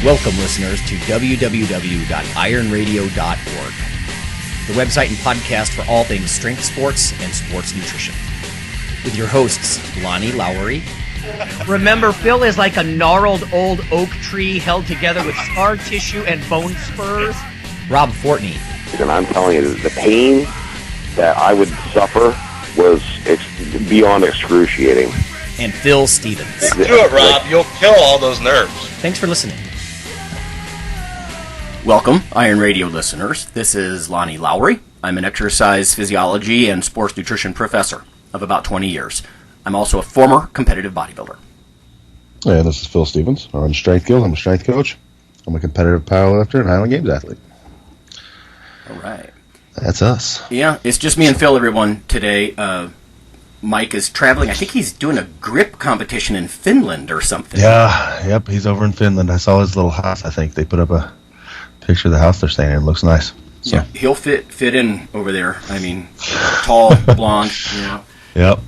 Welcome, listeners, to www.ironradio.org, the website and podcast for all things strength sports and sports nutrition. With your hosts, Lonnie Lowry. Remember, Phil is like a gnarled old oak tree held together with scar tissue and bone spurs. Rob Fortney. And I'm telling you, the pain that I would suffer was beyond excruciating. And Phil Stevens. Do it, Rob. You'll kill all those nerves. Thanks for listening. Welcome, Iron Radio listeners. This is Lonnie Lowry. I'm an exercise physiology and sports nutrition professor of about 20 years. I'm also a former competitive bodybuilder. And this is Phil Stevens. I'm Strength Guild. I'm a strength coach. I'm a competitive powerlifter and Highland Games athlete. All right. That's us. Yeah, it's just me and Phil, everyone, today. Mike is traveling. I think he's doing a grip competition in Finland or something. Yeah, yep, he's over in Finland. I saw his little house, I think. They put up a picture of the house they're staying in. It looks nice. So. Yeah, he'll fit in over there. I mean, tall, blonde, you know. Yep.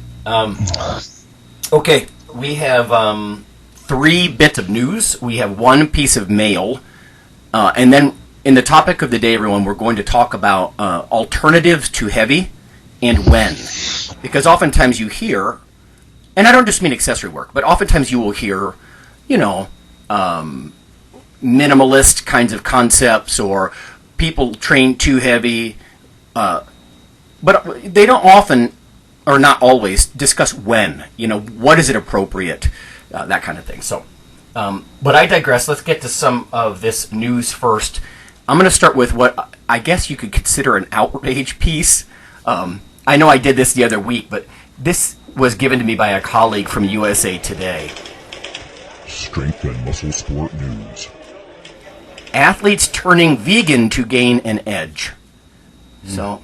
Okay, we have 3 bits of news. We have 1 piece of mail. And then in the topic of the day, everyone, we're going to talk about alternatives to heavy and when. Because oftentimes you hear, and I don't just mean accessory work, but oftentimes you will hear, you know, minimalist kinds of concepts or people train too heavy. But they don't often, or not always, discuss when. You know, what is it appropriate, that kind of thing. So, but I digress. Let's get to some of this news first. I'm going to start with what I guess you could consider an outrage piece. I know I did this the other week, but this was given to me by a colleague from USA Today. Strength and muscle sport news. Athletes turning vegan to gain an edge. So,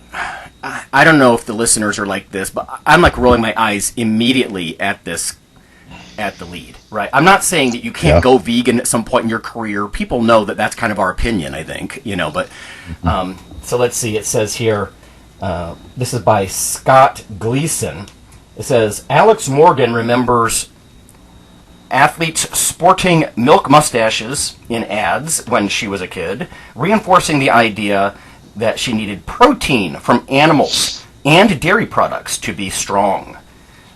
I don't know if the listeners are like this, but I'm like rolling my eyes immediately at this, at the lead, right? I'm not saying that you can't go vegan at some point in your career. People know that that's kind of our opinion, I think, you know, but, so let's see, it says here, this is by Scott Gleason. It says, Alex Morgan remembers athletes sporting milk mustaches in ads when she was a kid, reinforcing the idea that she needed protein from animals and dairy products to be strong.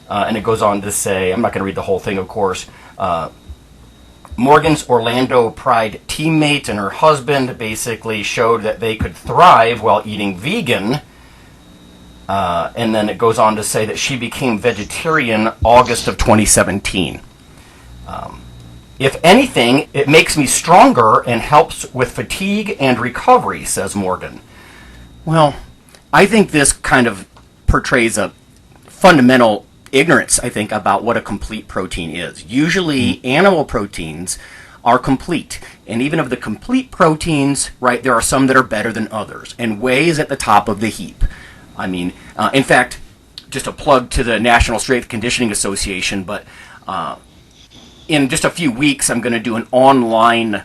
And it goes on to say, I'm not going to read the whole thing, of course, Morgan's Orlando Pride teammate and her husband basically showed that they could thrive while eating vegan. And then it goes on to say that she became vegetarian August of 2017. If anything, it makes me stronger and helps with fatigue and recovery, says Morgan. Well, I think this kind of portrays a fundamental ignorance, I think, about what a complete protein is. Usually, animal proteins are complete. And even of the complete proteins, right, there are some that are better than others. And whey is at the top of the heap. I mean, in fact, just a plug to the National Strength Conditioning Association, but in just a few weeks, I'm going to do an online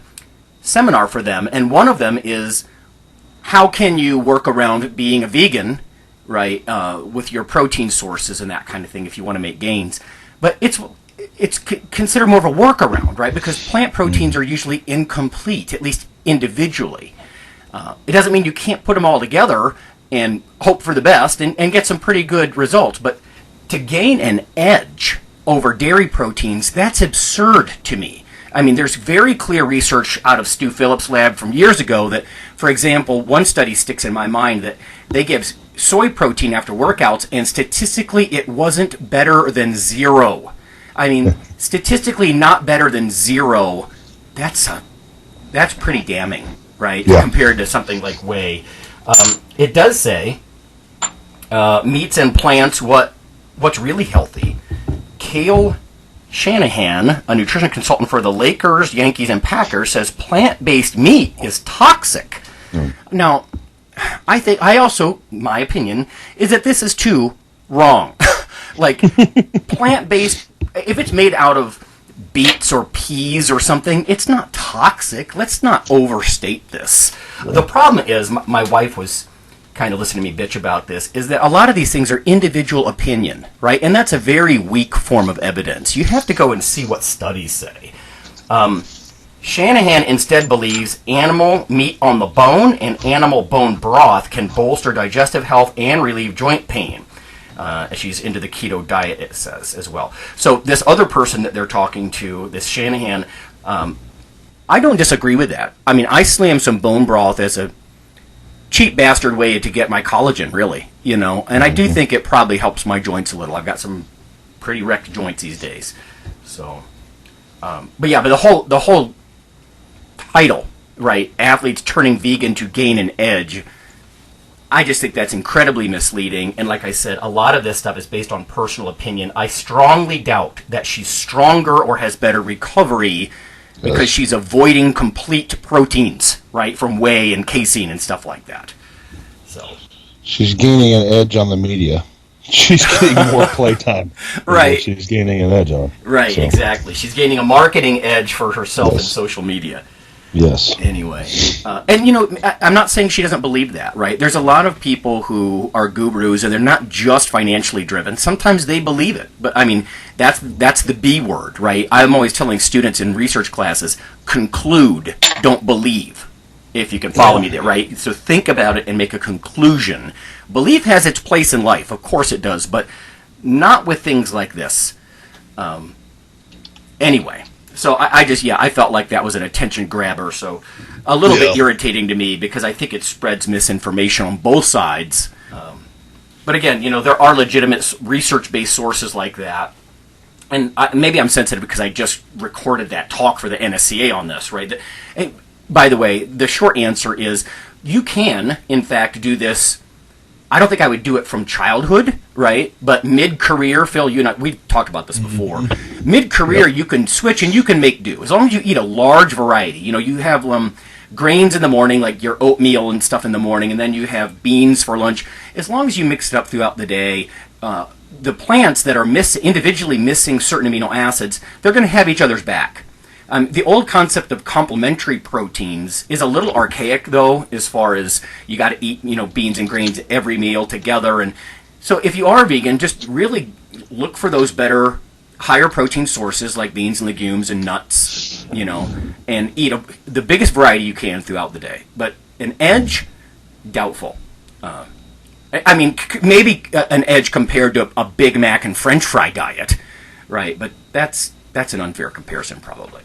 seminar for them. And one of them is, how can you work around being a vegan, right, with your protein sources and that kind of thing if you want to make gains. But it's considered more of a workaround, right, because plant proteins are usually incomplete, at least individually. It doesn't mean you can't put them all together and hope for the best and get some pretty good results. But to gain an edge over dairy proteins, that's absurd to me. I mean, there's very clear research out of Stu Phillips' lab from years ago that, for example, one study sticks in my mind that they give soy protein after workouts, and statistically it wasn't better than 0. I mean, statistically not better than 0, that's pretty damning, right, compared to something like whey. It does say meats and plants, what's really healthy. Cale Shanahan, a nutrition consultant for the Lakers, Yankees, and Packers, says plant-based meat is toxic. Now, my opinion is that this is too wrong. Like, plant-based, if it's made out of beets or peas or something, it's not toxic. Let's not overstate this. The problem is, my wife was kind of listening to me bitch about this, is that a lot of these things are individual opinion, right? And that's a very weak form of evidence. You have to go and see what studies say. Shanahan instead believes animal meat on the bone and animal bone broth can bolster digestive health and relieve joint pain. She's into the keto diet, it says, as well. So this other person that they're talking to, this Shanahan, I don't disagree with that. I mean, I slam some bone broth as a cheap bastard way to get my collagen, really, you know, and I do think it probably helps my joints a little. I've got some pretty wrecked joints these days. So, but the whole title, right, athletes turning vegan to gain an edge, I just think that's incredibly misleading. And like I said, a lot of this stuff is based on personal opinion. I strongly doubt that she's stronger or has better recovery because she's avoiding complete proteins, right, from whey and casein and stuff like that. So she's gaining an edge on the media. She's getting more playtime. Right. She's gaining an edge on. Right, so. Exactly. She's gaining a marketing edge for herself in social media. Yes. Anyway, and you know, I'm not saying she doesn't believe that, right? There's a lot of people who are gurus, and they're not just financially driven. Sometimes they believe it, but I mean, that's the B word, right? I'm always telling students in research classes, conclude, don't believe, if you can follow me there, right? So think about it and make a conclusion. Belief has its place in life, of course it does, but not with things like this. Anyway. So I felt like that was an attention grabber. So a little bit irritating to me because I think it spreads misinformation on both sides. But again, you know, there are legitimate research-based sources like that. And maybe I'm sensitive because I just recorded that talk for the NSCA on this, right? And by the way, the short answer is you can, in fact, do this. I don't think I would do it from childhood, right? But mid-career, Phil, you and I, we've talked about this before. Mid-career, you can switch and you can make do. As long as you eat a large variety. You know, you have grains in the morning, like your oatmeal and stuff in the morning, and then you have beans for lunch. As long as you mix it up throughout the day, the plants that are individually missing certain amino acids, they're going to have each other's back. The old concept of complementary proteins is a little archaic, though, as far as you got to eat, you know, beans and grains every meal together. And so if you are vegan, just really look for those better, higher protein sources like beans and legumes and nuts, you know, and eat the biggest variety you can throughout the day. But an edge, doubtful. I mean, maybe an edge compared to a Big Mac and French fry diet, right? But that's an unfair comparison, probably.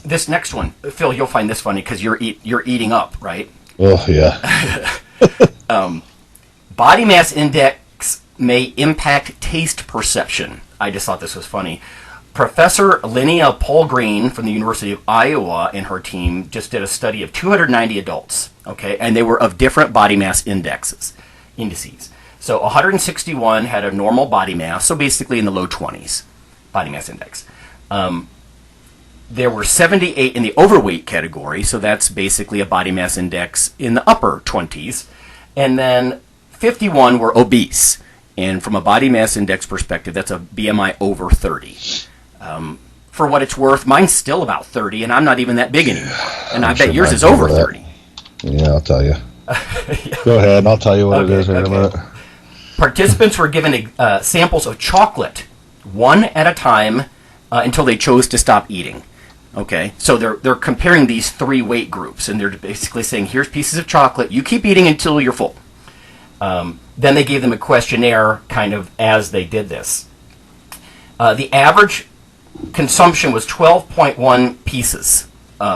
This next one, Phil, you'll find this funny because you're eating up, right? Oh yeah. Body mass index may impact taste perception. I just thought this was funny. Professor Linnea Polgreen from the University of Iowa and her team just did a study of 290 adults, okay, and they were of different body mass indices. So 161 had a normal body mass, so basically in the low 20s, body mass index. There were 78 in the overweight category, so that's basically a body mass index in the upper 20s. And then 51 were obese. And from a body mass index perspective, that's a BMI over 30. For what it's worth, mine's still about 30, and I'm not even that big anymore. And I bet yours is over 30. Yeah, I'll tell you. Go ahead, and I'll tell you what it is in a minute. Participants were given samples of chocolate, one at a time, until they chose to stop eating. Okay, so they're comparing these three weight groups, and they're basically saying, here's pieces of chocolate, you keep eating until you're full. Then they gave them a questionnaire kind of as they did this. The average consumption was 12.1 pieces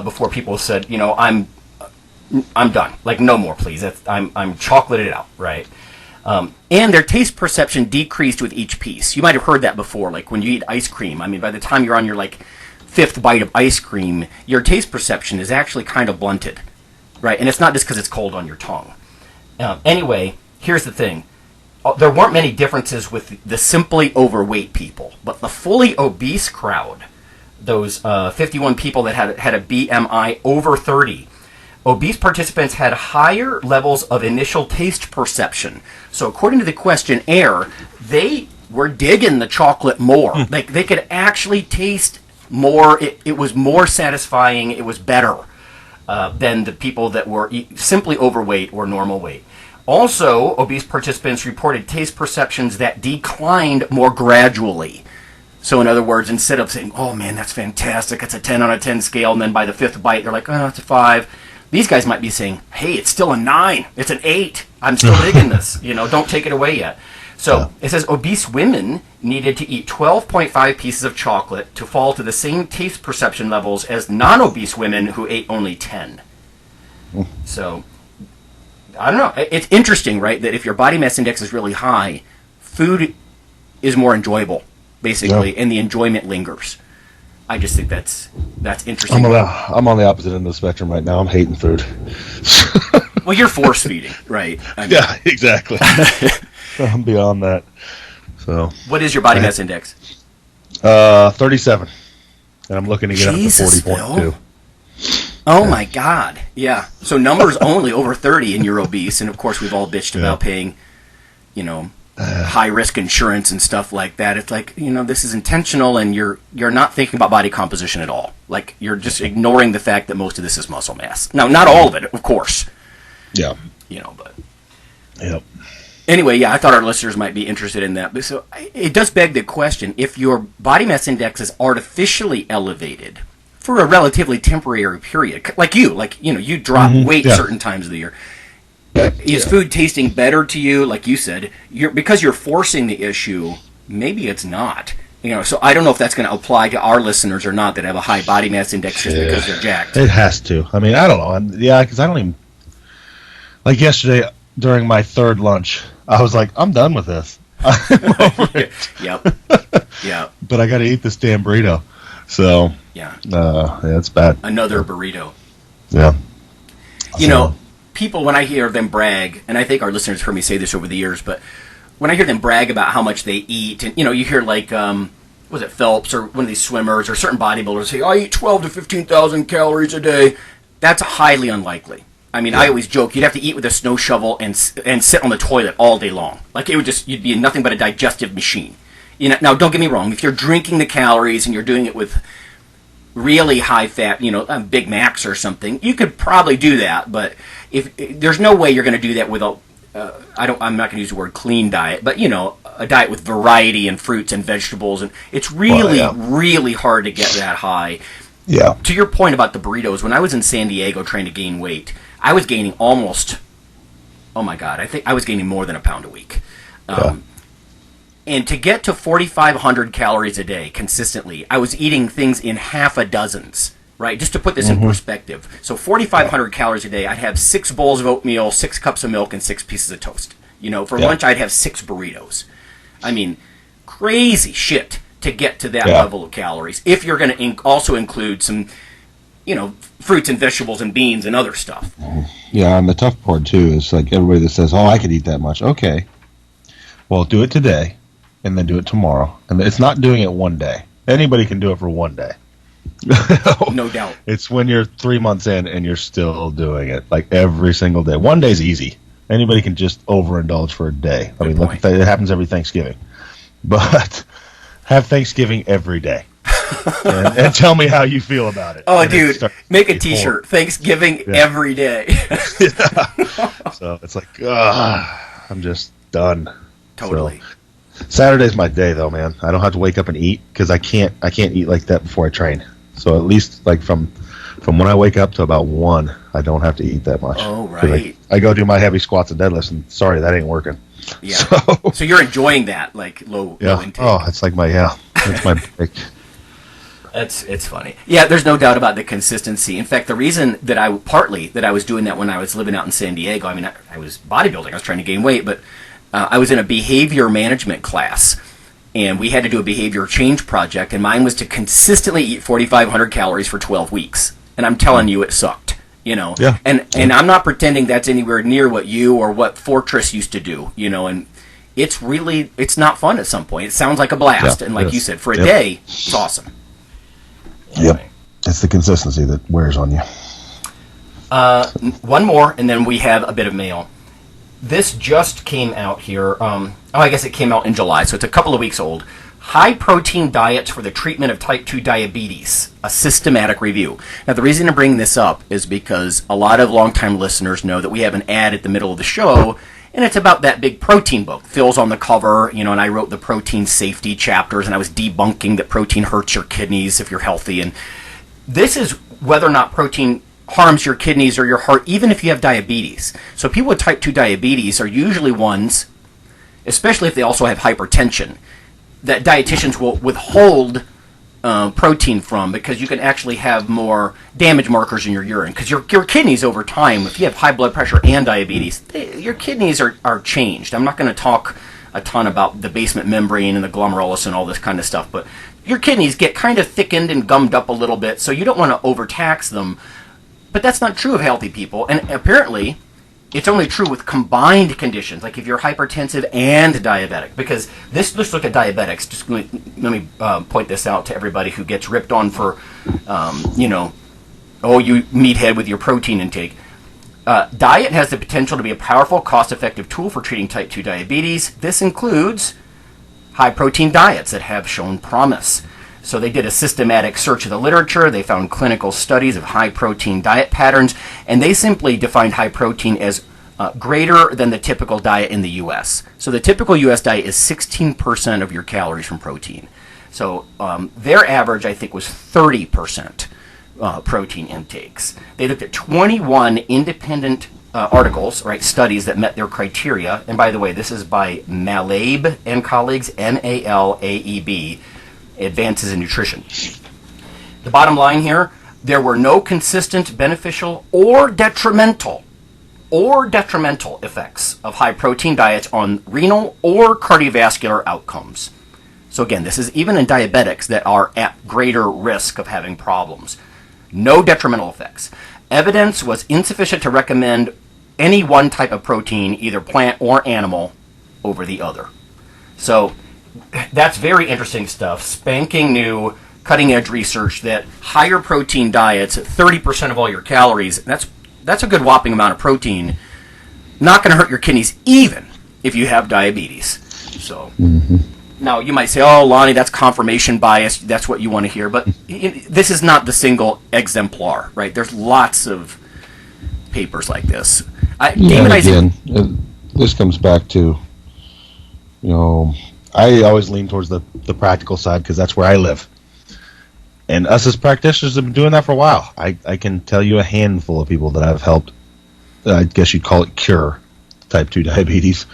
before people said, you know, I'm done. Like, no more, please. I'm chocolated out, right? And their taste perception decreased with each piece. You might have heard that before, like when you eat ice cream. I mean, by the time you're on your, fifth bite of ice cream, your taste perception is actually kind of blunted, right? And it's not just because it's cold on your tongue. Anyway, here's the thing. There weren't many differences with the simply overweight people, but the fully obese crowd, those 51 people that had a BMI over 30, obese participants had higher levels of initial taste perception. So according to the questionnaire, they were digging the chocolate more. They could actually taste more. It was more satisfying. It was better than the people that were simply overweight or normal weight. Also, obese participants reported taste perceptions that declined more gradually. So in other words, instead of saying, oh man, that's fantastic, it's a 10 out of 10 scale, and then by the 5th bite, they're like, oh, it's a 5. These guys might be saying, hey, it's still a 9. It's an 8. I'm still digging this. Don't take it away yet. So it says obese women needed to eat 12.5 pieces of chocolate to fall to the same taste perception levels as non-obese women who ate only 10. So, I don't know. It's interesting, right, that if your body mass index is really high, food is more enjoyable, basically, and the enjoyment lingers. I just think that's interesting. I'm on the opposite end of the spectrum right now. I'm hating food. Well, you're force feeding, right? Yeah, exactly. I'm beyond that. So, what is your body mass index? 37, and I'm looking to get up to 40.2. Oh my God! Yeah. So numbers only over 30, and you're obese, and of course we've all bitched about paying, high risk insurance and stuff like that. It's like, this is intentional, and you're not thinking about body composition at all. Like, you're just ignoring the fact that most of this is muscle mass. Now, not all of it, of course. Yeah. But. Yep. Anyway, I thought our listeners might be interested in that. But so it does beg the question: if your body mass index is artificially elevated for a relatively temporary period, like you drop weight certain times of the year. Is food tasting better to you? Like you said, because you're forcing the issue. Maybe it's not. So I don't know if that's going to apply to our listeners or not that have a high body mass index just because they're jacked. It has to. I mean, I don't know. Because I don't even. Like yesterday during my third lunch, I was like, I'm done with this. I'm over it. Yep. But I got to eat this damn burrito. So it's bad. Another burrito. Yeah. People, when I hear them brag, and I think our listeners heard me say this over the years, but when I hear them brag about how much they eat, and you hear like, was it Phelps or one of these swimmers or certain bodybuilders say, I eat 12 to 15,000 calories a day. That's highly unlikely. I mean, I always joke you'd have to eat with a snow shovel and sit on the toilet all day long. Like you'd be nothing but a digestive machine. Now don't get me wrong. If you're drinking the calories and you're doing it with really high fat, Big Macs or something, you could probably do that. But if there's no way you're going to do that with I'm not going to use the word clean diet, but a diet with variety and fruits and vegetables, and it's really hard to get that high. Yeah. To your point about the burritos, when I was in San Diego trying to gain weight, I was gaining almost, oh my God, I think I was gaining more than a pound a week. And to get to 4,500 calories a day consistently, I was eating things in half a dozens, right? Just to put this in perspective. So 4,500 calories a day, I'd have 6 bowls of oatmeal, 6 cups of milk, and 6 pieces of toast. For lunch, I'd have 6 burritos. I mean, crazy shit to get to that level of calories. If you're going to also include some, fruits and vegetables and beans and other stuff. Yeah, and the tough part, too, is like everybody that says, I could eat that much. Okay. Well, do it today. And then do it tomorrow. And it's not doing it one day. Anybody can do it for one day. No doubt. It's when you're 3 months in and you're still doing it, like every single day. One day's easy. Anybody can just overindulge for a day. I mean, look, it happens every Thanksgiving. But have Thanksgiving every day. and tell me how you feel about it. Oh, dude, make a T-shirt. Thanksgiving every day. So it's like, I'm just done. Totally. So, Saturday's my day, though, man. I don't have to wake up and eat because I can't eat like that before I train. So at least like from when I wake up to about 1, I don't have to eat that much. Oh, right. I go do my heavy squats and deadlifts, and sorry, that ain't working. Yeah. So you're enjoying that, like low intake. Oh, it's like it's my break. It's funny. Yeah, there's no doubt about the consistency. In fact, the reason that I was doing that when I was living out in San Diego, I mean, I was bodybuilding. I was trying to gain weight, but I was in a behavior management class, and we had to do a behavior change project, and mine was to consistently eat 4,500 calories for 12 weeks. And I'm telling you, it sucked. Yeah. And I'm not pretending that's anywhere near what you or what Fortress used to do, and it's not fun at some point. It sounds like a blast. Yeah, and like you said, for a day, it's awesome. Yep. It's the consistency that wears on you. One more, and then we have a bit of mail. This just came out here. I guess it came out in July, so it's a couple of weeks old. High-protein diets for the treatment of type 2 diabetes, a systematic review. Now, the reason I'm bringing this up is because a lot of longtime listeners know that we have an ad at the middle of the show, And it's about that big protein book. Phil's on the cover, and I wrote the protein safety chapters, and I was debunking that protein hurts your kidneys if you're healthy. And this is whether or not protein harms your kidneys or your heart, even if you have diabetes. So people with type 2 diabetes are usually ones, especially if they also have hypertension, that dietitians will withhold protein from, because you can actually have more damage markers in your urine. Because your kidneys over time, if you have high blood pressure and diabetes, your kidneys are changed. I'm not going to talk a ton about the basement membrane and the glomerulus and all this kind of stuff, but your kidneys get kind of thickened and gummed up a little bit, so you don't want to overtax them. But that's not true of healthy people, and apparently it's only true with combined conditions, like if you're hypertensive and diabetic. Because let's look at diabetics. Just let me point this out to everybody who gets ripped on for, you meathead with your protein intake. Diet has the potential to be a powerful, cost-effective tool for treating type 2 diabetes. This includes high-protein diets that have shown promise. So they did a systematic search of the literature. They found clinical studies of high-protein diet patterns, and they simply defined high protein as greater than the typical diet in the U.S. So the typical U.S. diet is 16% of your calories from protein. So their average, I think, was 30% protein intakes. They looked at 21 independent articles, right, studies that met their criteria. And by the way, this is by Malaeb and colleagues, Malaeb, Advances in Nutrition. The bottom line here, there were no consistent beneficial or detrimental effects of high protein diets on renal or cardiovascular outcomes. So again, this is even in diabetics that are at greater risk of having problems. No detrimental effects. Evidence was insufficient to recommend any one type of protein, either plant or animal, over the other. So that's very interesting stuff. Spanking new, cutting-edge research that higher protein diets at 30% of all your calories, that's a good whopping amount of protein, not going to hurt your kidneys even if you have diabetes. So Now, you might say, oh, Lonnie, that's confirmation bias. That's what you want to hear. But this is not the single exemplar, right? There's lots of papers like this. This comes back to, I always lean towards the practical side because that's where I live. And us as practitioners have been doing that for a while. I can tell you a handful of people that I've helped, I guess you'd call it cure type 2 diabetes,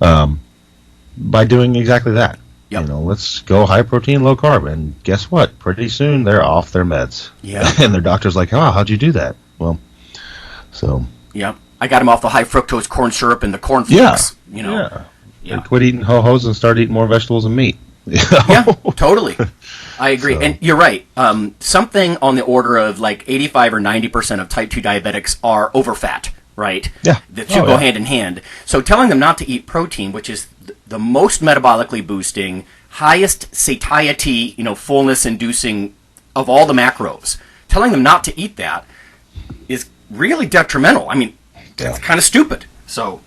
by doing exactly that. Yep. Let's go high protein, low carb. And guess what? Pretty soon they're off their meds. Yeah. And their doctor's like, oh, how'd you do that? Well, so. Yep. I got them off the high fructose corn syrup and the corn flakes. Yeah. They quit eating ho-hos and start eating more vegetables and meat. Yeah, totally. I agree. So. And you're right. Something on the order of like 85 or 90% of type 2 diabetics are overfat, right? Yeah. The two go hand in hand. So telling them not to eat protein, which is the most metabolically boosting, highest satiety, fullness inducing of all the macros, telling them not to eat that is really detrimental. I mean, that's kind of stupid. So,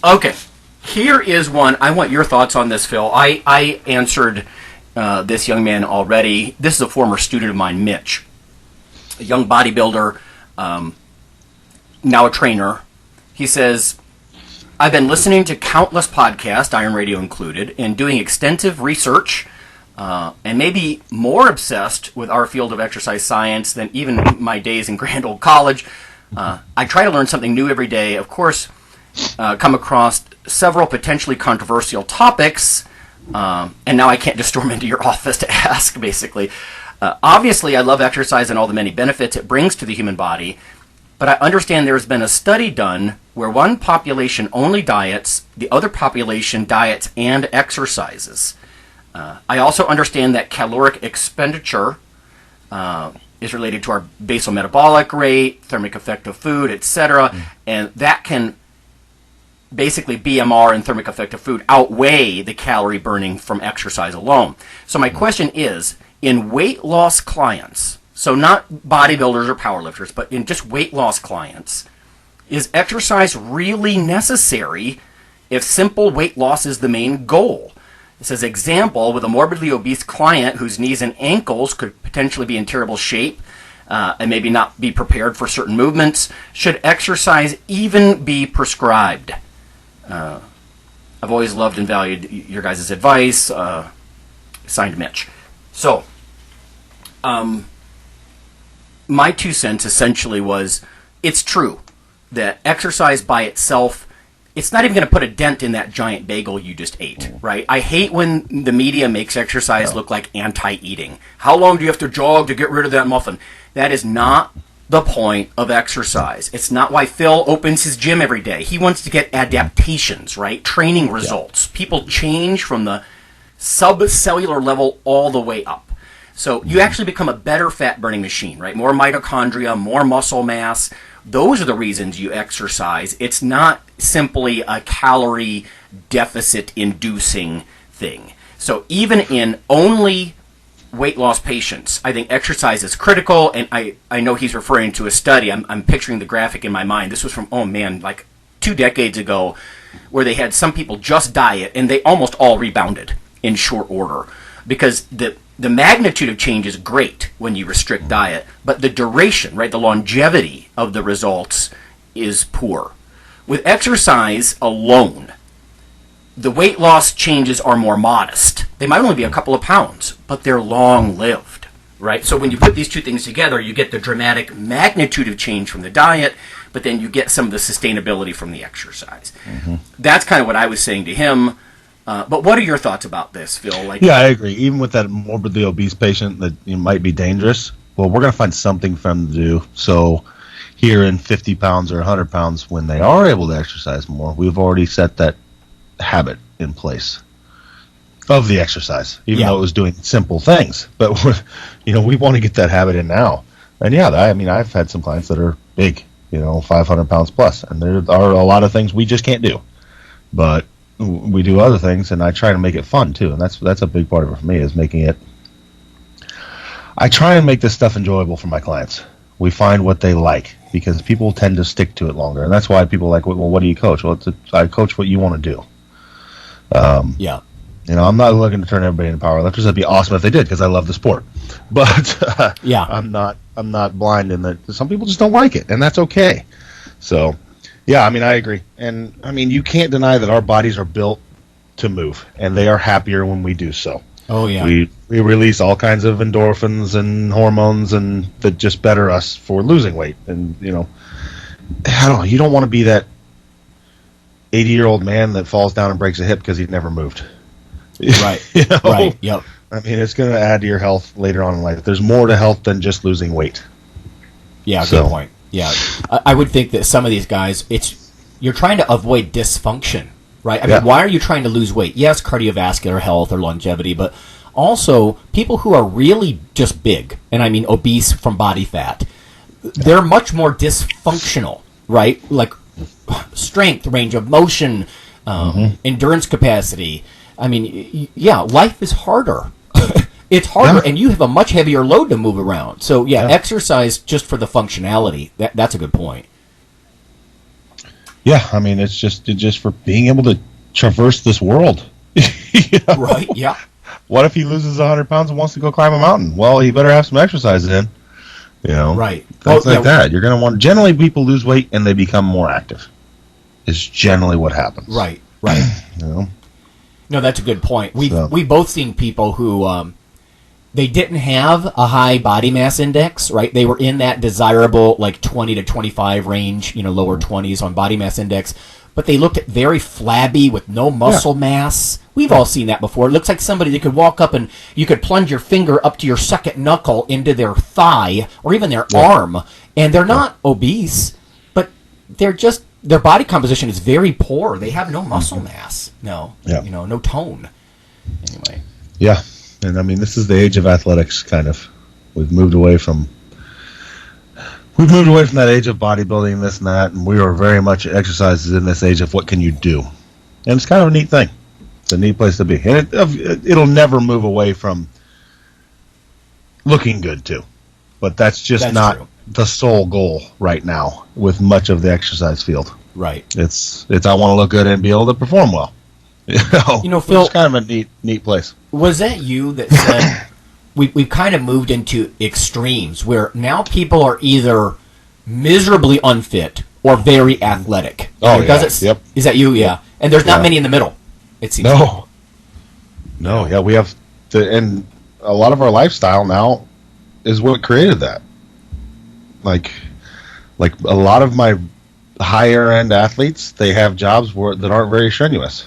okay. Here is one. I want your thoughts on this, Phil. I answered this young man already. This is a former student of mine, Mitch, a young bodybuilder, now a trainer. He says, I've been listening to countless podcasts, IronRadio included, and doing extensive research, and maybe more obsessed with our field of exercise science than even my days in Grand Old College. I try to learn something new every day. Of course, come across several potentially controversial topics, and now I can't just storm into your office to ask, basically. Obviously, I love exercise and all the many benefits it brings to the human body, but I understand there has been a study done where one population only diets, the other population diets and exercises. I also understand that caloric expenditure is related to our basal metabolic rate, thermic effect of food, etc., and that can basically BMR and thermic effect of food outweigh the calorie burning from exercise alone. So my question is, in weight loss clients, so not bodybuilders or powerlifters, but in just weight loss clients, is exercise really necessary if simple weight loss is the main goal? It says, example, with a morbidly obese client whose knees and ankles could potentially be in terrible shape, and maybe not be prepared for certain movements? Should exercise even be prescribed? I've always loved and valued your guys' advice. Signed, Mitch. So, my 2 cents essentially was, it's true that exercise by itself, it's not even going to put a dent in that giant bagel you just ate, right? I hate when the media makes exercise look like anti-eating. How long do you have to jog to get rid of that muffin? That is not the point of exercise. It's not why Phil opens his gym every day. He wants to get adaptations, right? Training results. People change from the subcellular level all the way up. So you actually become a better fat-burning machine, right? More mitochondria, more muscle mass. Those are the reasons you exercise. It's not simply a calorie deficit-inducing thing. So even in only weight loss patients, I think exercise is critical, and I know he's referring to a study. I'm picturing the graphic in my mind. This was from, like 2 decades ago, where they had some people just diet, and they almost all rebounded in short order. Because the magnitude of change is great when you restrict diet, but the duration, right, the longevity of the results is poor. With exercise alone, the weight loss changes are more modest. They might only be a couple of pounds, but they're long-lived, right? So when you put these two things together, you get the dramatic magnitude of change from the diet, but then you get some of the sustainability from the exercise. Mm-hmm. That's kind of what I was saying to him. But what are your thoughts about this, Phil? Yeah, I agree. Even with that morbidly obese patient that might be dangerous, well, we're going to find something for them to do. So here in 50 pounds or 100 pounds, when they are able to exercise more, we've already set that habit in place of the exercise, even though it was doing simple things. But, we want to get that habit in now. And, I've had some clients that are big, 500 pounds plus, and there are a lot of things we just can't do. But we do other things, and I try to make it fun too, and that's a big part of it for me, is making it. I try and make this stuff enjoyable for my clients. We find what they like, because people tend to stick to it longer, and that's why people are like, well, what do you coach? Well, I coach what you want to do. I'm not looking to turn everybody into powerlifters. That'd be awesome if they did, because I love the sport. But I'm not blind in that some people just don't like it, and that's okay. So. Yeah, I agree. And, you can't deny that our bodies are built to move, and they are happier when we do so. Oh, yeah. We release all kinds of endorphins and hormones and that just better us for losing weight. And, I don't know, you don't want to be that 80-year-old man that falls down and breaks a hip because he's never moved. Right, right, yep. It's going to add to your health later on in life. There's more to health than just losing weight. Yeah, good point. Yeah, I would think that some of these guys, you're trying to avoid dysfunction, right? Why are you trying to lose weight? Yes, cardiovascular health or longevity, but also people who are really just big, and obese from body fat, they're much more dysfunctional, right? Like strength, range of motion, endurance capacity. Life is harder. It's harder, and you have a much heavier load to move around. So, exercise just for the functionality. That's a good point. Yeah, it's just for being able to traverse this world. Right, yeah. What if he loses 100 pounds and wants to go climb a mountain? Well, he better have some exercise in. Right. Things like that. You're going to want... Generally, people lose weight and they become more active. Is generally what happens. Right. No, that's a good point. We've both seen people who... they didn't have a high body mass index, right? They were in that desirable, 20 to 25 range, lower 20s on body mass index, but they looked very flabby with no muscle mass. We've all seen that before. It looks like somebody that could walk up and you could plunge your finger up to your second knuckle into their thigh or even their arm, and they're not obese, but they're just, their body composition is very poor. They have no muscle mass. No, no tone. Anyway. Yeah. And this is the age of athletics, kind of. We've moved away from that age of bodybuilding, this and that, and we are very much exercises in this age of what can you do. And it's kind of a neat thing. It's a neat place to be. And it'll never move away from looking good, too. But that's not true. The sole goal right now with much of the exercise field. Right. It's I want to look good and be able to perform well. Phil, it's kind of a neat place. Was that you that said we've kind of moved into extremes where now people are either miserably unfit or very athletic. Oh, Yep. Is that you? Yeah. And there's not many in the middle, it seems. No, yeah, we have and a lot of our lifestyle now is what created that. Like a lot of my higher end athletes, they have jobs that aren't very strenuous.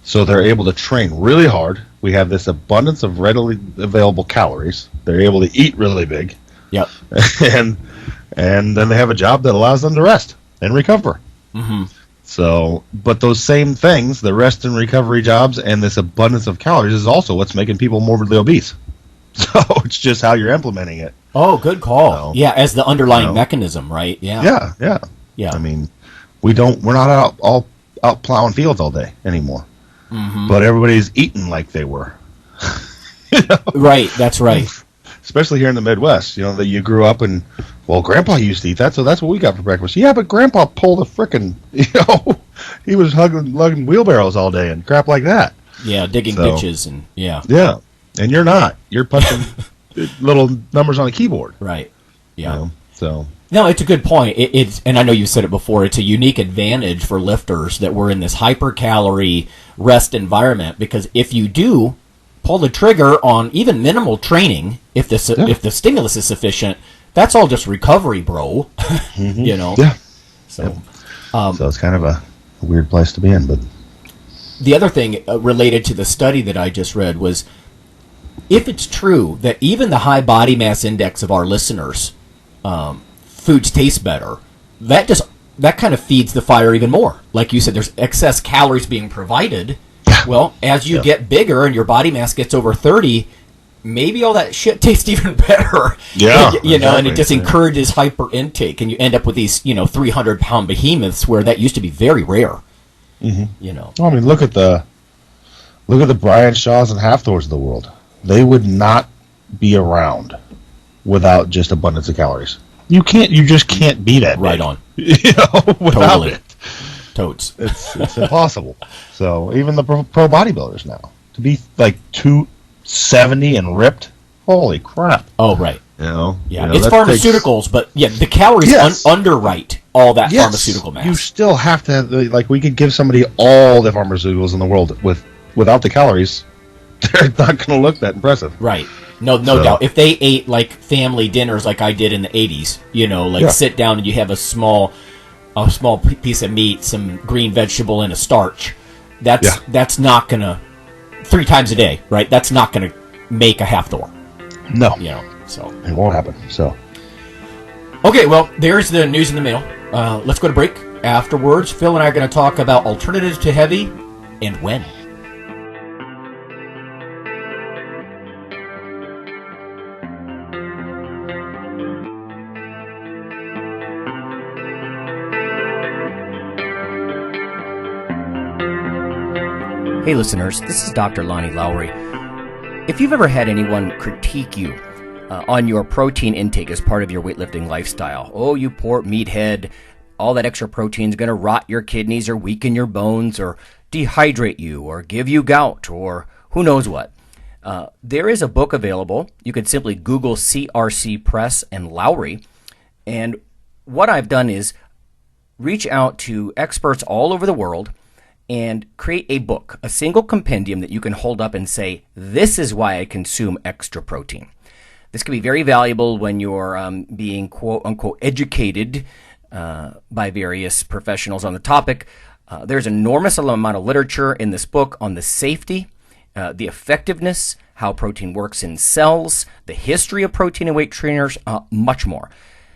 So they're able to train really hard. We have this abundance of readily available calories. They're able to eat really big. Yep. And then they have a job that allows them to rest and recover. Mm-hmm. So, but those same things, the rest and recovery jobs and this abundance of calories is also what's making people morbidly obese. So it's just how you're implementing it. Oh, good call. Yeah, as the underlying mechanism, right? Yeah. I mean, we're not out plowing fields all day anymore. Mm-hmm. But everybody's eating like they were. Right, that's right. Especially here in the Midwest, that you grew up and, well, Grandpa used to eat that, so that's what we got for breakfast. Yeah, but Grandpa pulled a frickin', he was lugging wheelbarrows all day and crap like that. Yeah, digging ditches and, Yeah, and you're not. You're punching little numbers on a keyboard. Right, yeah. So... No, it's a good point. It's, and I know you've said it before, it's a unique advantage for lifters that we're in this hyper-calorie rest environment, because if you do pull the trigger on even minimal training, if the stimulus is sufficient, that's all just recovery, bro. Mm-hmm. Yeah. So it's kind of a weird place to be in. But the other thing related to the study that I just read was, if it's true that even the high body mass index of our listeners, foods taste better, that kind of feeds the fire even more. Like you said, there's excess calories being provided. Well, as you get bigger and your body mass gets over 30, maybe all that shit tastes even better. Yeah. And it just encourages hyper intake, and you end up with these, 300-pound behemoths where that used to be very rare. Mm-hmm. Well, I mean, look at the Brian Shaws and Halfthors of the world. They would not be around without just abundance of calories. You just can't be that right big, on. Without it. Totes. It's impossible. So even the pro bodybuilders now, to be like 270 and ripped, holy crap. Oh, right. Yeah, it's pharmaceuticals, but the calories underwrite all that pharmaceutical mass. You still have to have, we could give somebody all the pharmaceuticals in the world without the calories, they're not going to look that impressive. Right. No doubt. If they ate like family dinners like I did in the 80s, sit down and you have a small piece of meat, some green vegetable, and a starch, that's not going to, 3 times a day, right? That's not going to make a Halfthor. No. So. It won't happen, so. Okay, well, there's the news in the mail. Let's go to break. Afterwards, Phil and I are going to talk about alternatives to heavy and when. Hey listeners, this is Dr. Lonnie Lowry. If you've ever had anyone critique you on your protein intake as part of your weightlifting lifestyle, oh, you poor meathead, all that extra protein is going to rot your kidneys or weaken your bones or dehydrate you or give you gout or who knows what. There is a book available. You could simply Google CRC Press and Lowry. And what I've done is reach out to experts all over the world and create a book, a single compendium that you can hold up and say, this is why I consume extra protein. This can be very valuable when you're being quote-unquote educated by various professionals on the topic. There's an enormous amount of literature in this book on the safety, the effectiveness, how protein works in cells, the history of protein and weight trainers, much more.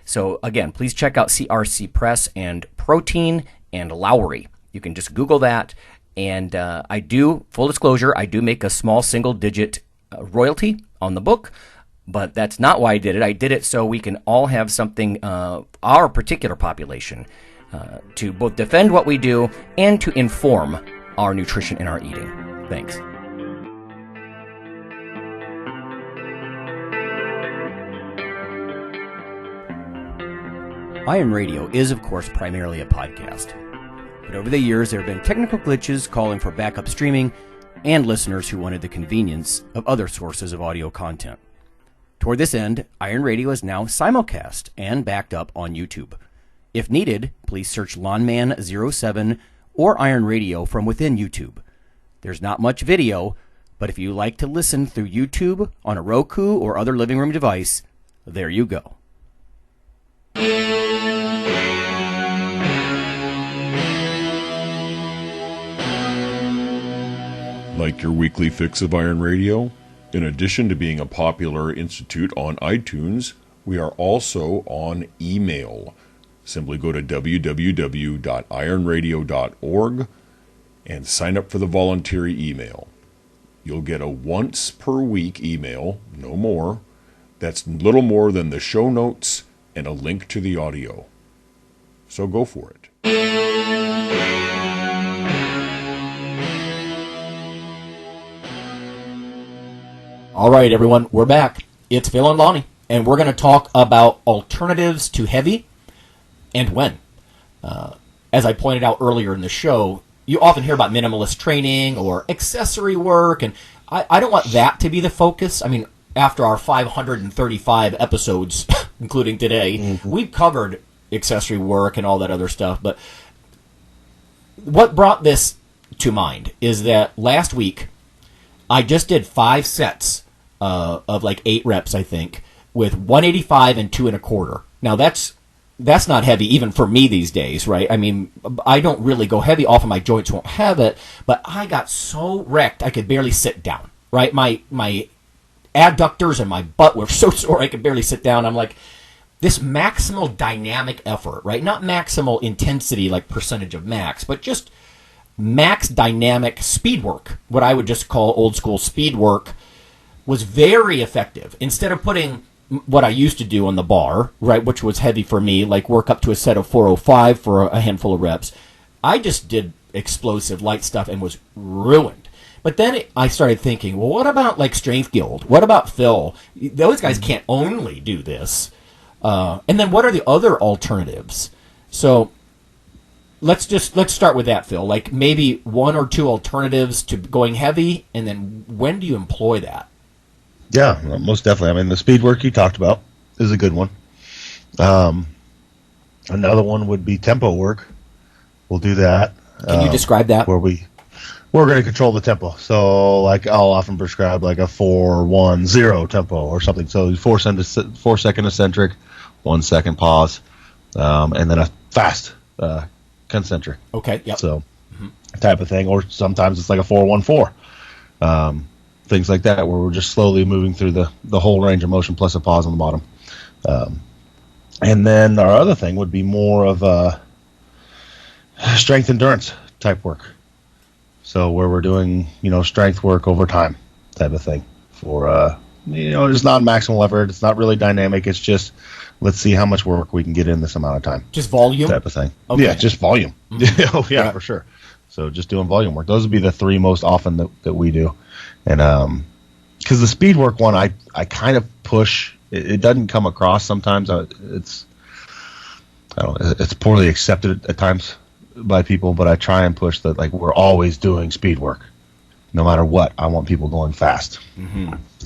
So again, please check out CRC Press and Protein and Lowry. You can just Google that, and I do, full disclosure, I do make a small single-digit royalty on the book, but that's not why I did it. I did it so we can all have something, our particular population, to both defend what we do and to inform our nutrition and our eating. Thanks. IronRadio is, of course, primarily a podcast. But over the years, there have been technical glitches calling for backup streaming, and listeners who wanted the convenience of other sources of audio content. Toward this end, Iron Radio is now simulcast and backed up on YouTube. If needed, please search Lawnman07 or Iron Radio from within YouTube. There's not much video, but if you like to listen through YouTube on a Roku or other living room device, there you go. Like your weekly fix of Iron Radio? In addition to being a popular institute on iTunes, we are also on email. Simply go to www.ironradio.org and sign up for the voluntary email. You'll get a once per week email, no more. That's little more than the show notes and a link to the audio. So go for it. All right, everyone, we're back. It's Phil and Lonnie, and we're going to talk about alternatives to heavy and when. As I pointed out earlier in the show, you often hear about minimalist training or accessory work, and I don't want that to be the focus. I mean, after our 535 episodes, including today, we've covered accessory work and all that other stuff, but what brought this to mind is that last week, I just did 5 sets of like 8 reps, I think, with 185 and 2 1/4. Now that's not heavy even for me these days, right? I mean, I don't really go heavy. Often my joints won't have it, but I got so wrecked I could barely sit down, right? My adductors and my butt were so sore I could barely sit down. I'm like, this maximal dynamic effort, right? Not maximal intensity like percentage of max, but just max dynamic speed work, what I would just call old school speed work, was very effective. Instead of putting what I used to do on the bar, right, which was heavy for me, like work up to a set of 405 for a handful of reps, I just did explosive light stuff and was ruined. But then I started thinking, well, what about like Strength Guild? What about Phil? Those guys can't only do this. And then what are the other alternatives? So let's start with that, Phil. Like maybe 1 or 2 alternatives to going heavy, and then when do you employ that? Yeah, most definitely. I mean, the speed work you talked about is a good one. Another one would be tempo work. We'll do that. Can you describe that? Where we're going to control the tempo. So, like, I'll often prescribe like a 4-1-0 tempo or something. So 4 second eccentric, 1 second pause, and then a fast concentric. Okay. Yep. So type of thing. Or sometimes it's like a 4-1-4. Things like that, where we're just slowly moving through the whole range of motion plus a pause on the bottom. And then our other thing would be more of a strength endurance type work. So where we're doing, strength work over time type of thing. For, it's not maximal effort. It's not really dynamic. It's just, let's see how much work we can get in this amount of time. Just volume? Type of thing. Okay. Yeah, just volume. Oh, yeah, for sure. So just doing volume work. Those would be the 3 most often that we do. And because the speed work one, I kind of push. It doesn't come across sometimes. It's poorly accepted at times by people, but I try and push that like we're always doing speed work, no matter what. I want people going fast.